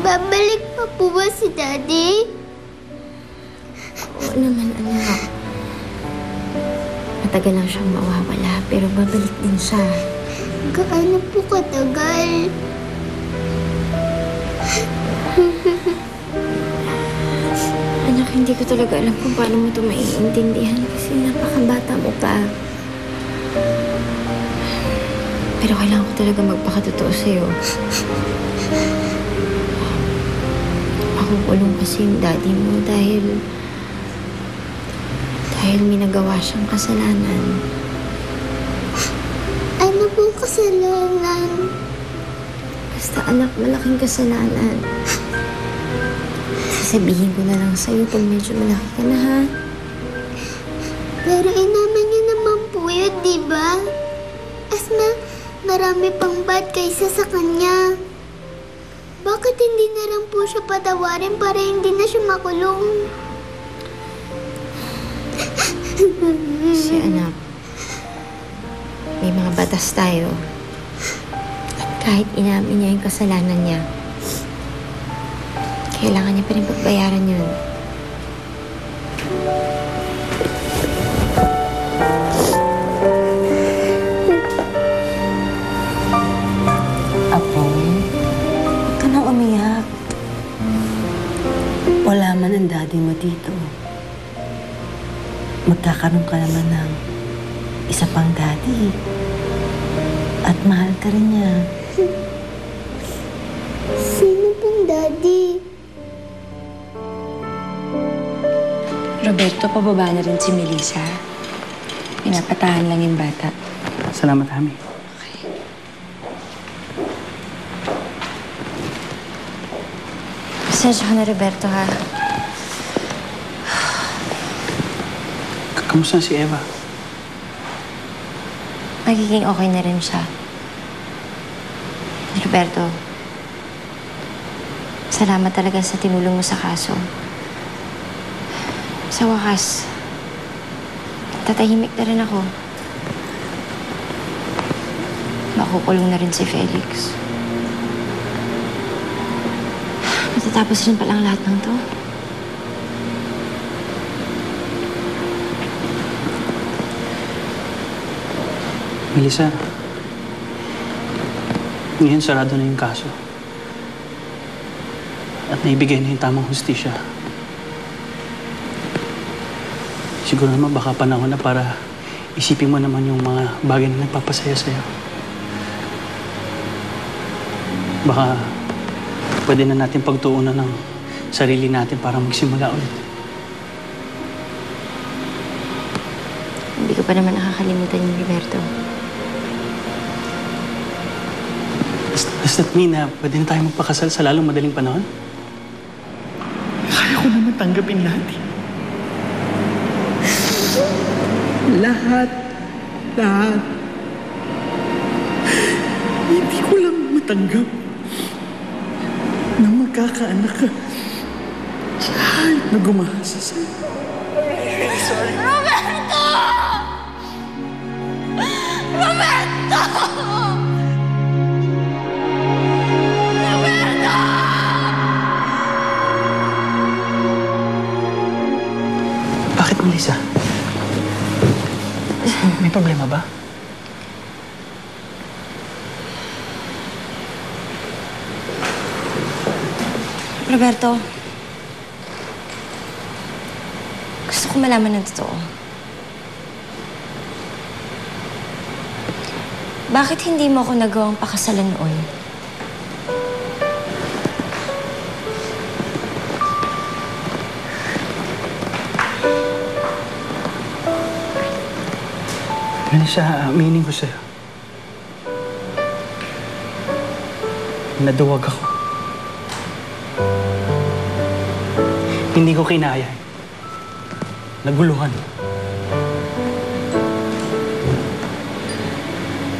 babalik pa po ba si Daddy? Oo naman, anak. Matagal lang siyang mawawala, pero babalik din siya. Gaano po katagal? Anak, hindi ko talaga alam kung paano mo ito maiintindihan kasi napakabata mo pa. Pero kailangan ko talaga magpakatotoo sa'yo. Makukulong kasi yung daddy mo dahil may nagawa siyang kasalanan. Ano pong kasalanan? Basta anak, malaking kasalanan. Sasabihin ko na lang sa'yo pag medyo malaki ka na, ha? Pero inaman niya naman po yun, di ba? Marami pang bad kaysa sa kanya. Bakit hindi na lang po siya patawarin para hindi na siya makulong? Si anak, may mga batas tayo. At kahit inamin niya yung kasalanan niya, kailangan niya pa rin pagbayaran yun. Apo, huwag ka nang umiyak. Wala man ang daddy mo dito. Magkakaroon ka naman ng isa pang daddy. At mahal ka rin niya. Sino pong daddy? Roberto, pababa na rin si Melissa. Pinapatahan lang yung bata. Salamat, Ami. Pasensya ka na, Roberto, ha? Kamusta si Eva? Magiging okay na rin siya. Roberto, salamat talaga sa tinulong mo sa kaso. Sa wakas, tatahimik na rin ako. Makukulong na rin si Felix. Matatapos rin palang lahat ng to. Melissa, ngayon sarado na yung kaso. At naibigay na yung tamang hustisya. Siguro naman baka panahon na para isipin mo naman yung mga bagay na nagpapasaya sa'yo. Baka pwede na natin pagtuunan ng sarili natin para magsimula ulit. Hindi ko pa naman nakakalimutan yung Roberto. Does that mean na pwede na tayo magpakasal sa lalong madaling panahon? Kaya ko naman tanggapin lahat. Lahat. Hindi ko lang matanggap na magkakaanak ka. Kahit na gumasa sa'yo. Roberto! Roberto! Roberto! Bakit, Melissa? May problema ba? Roberto, gusto ko malaman ng totoo. Bakit hindi mo ako nagawang pakasalan noon? Melissa, aminin ko sa'yo. Naduwag ako. Hindi ko kinaya. Naguluhan.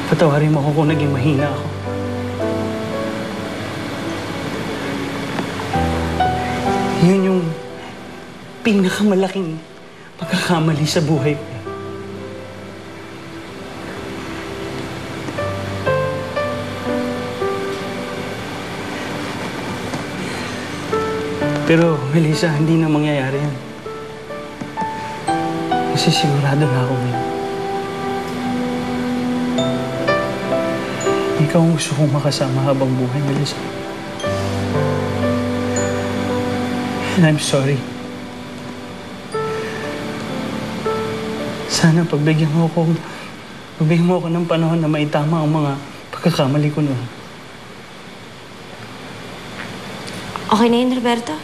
Patawarin mo ako kung naging mahina ako. Yun yung pinakamalaking pagkakamali sa buhay ko. Pero, Melissa, hindi na mangyayari yan. Kasi sigurado na ako ngayon. Ikaw ang gusto kong makasama habang buhay, Melissa. And I'm sorry. Sana pagbigyan mo ako ng panahon na maitama ang mga pagkakamali ko noon. Okay na yun, Roberto.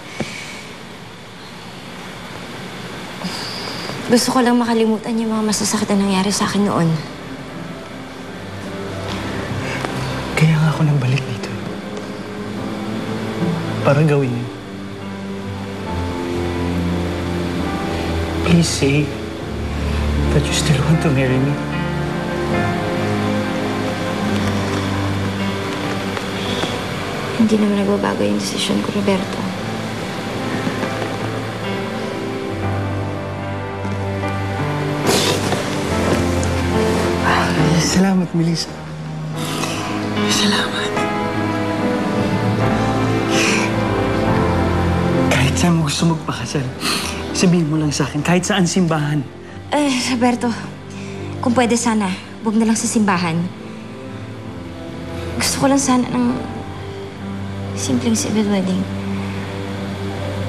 Gusto ko lang makalimutan yung mga masasakit na nangyari sa akin noon. Kaya nga ako nabalik dito. Para gawin yun. Please say that you still want to marry me. Hindi naman nagbabago yung desisyon ko, Roberto. Salamat, Melissa. Salamat. Kahit saan mo gusto magpakasal, sabihin mo lang sa akin, kahit saan simbahan. Roberto, kung pwede sana, huwag na lang sa simbahan. Gusto ko lang sana ng simpleng civil wedding.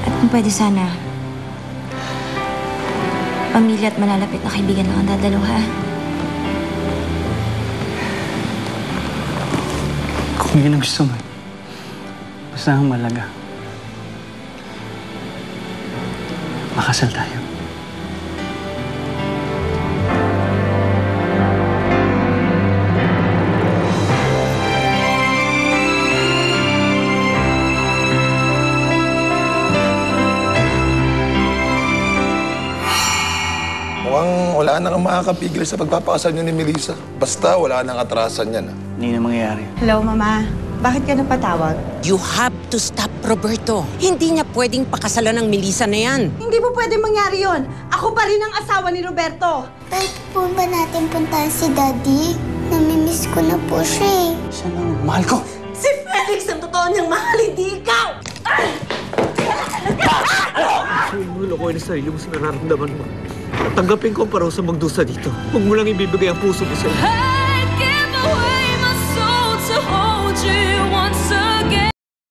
At kung pwede sana, pamilya at malalapit na kaibigan lang ang dadaluha. Kung yun ang gusto mo, basta ang malaga. Makasal tayo. Mukhang wala nang makakapigil sa pagpapakasal niyo ni Melissa. Basta wala nang atrasan yan. Hindi na mangyayari. Hello, Mama. Bakit ka napatawag? You have to stop, Roberto. Hindi niya pwedeng pakasalan ng Melissa na yan. Hindi po pwede mangyari yon. Ako pa rin ang asawa ni Roberto. Pwede po ba natin puntahan si Daddy? Namimiss ko na po siya eh. Siya lang, mahal ko. Si Felix ang totoo niyang mahal, hindi ikaw! Huwag mo lukuhin ang sarili mo sa nararamdaman mo. At tanggapin ko ang parusa magdusa dito. Huwag mo lang ibibigay ang puso mo sa'yo.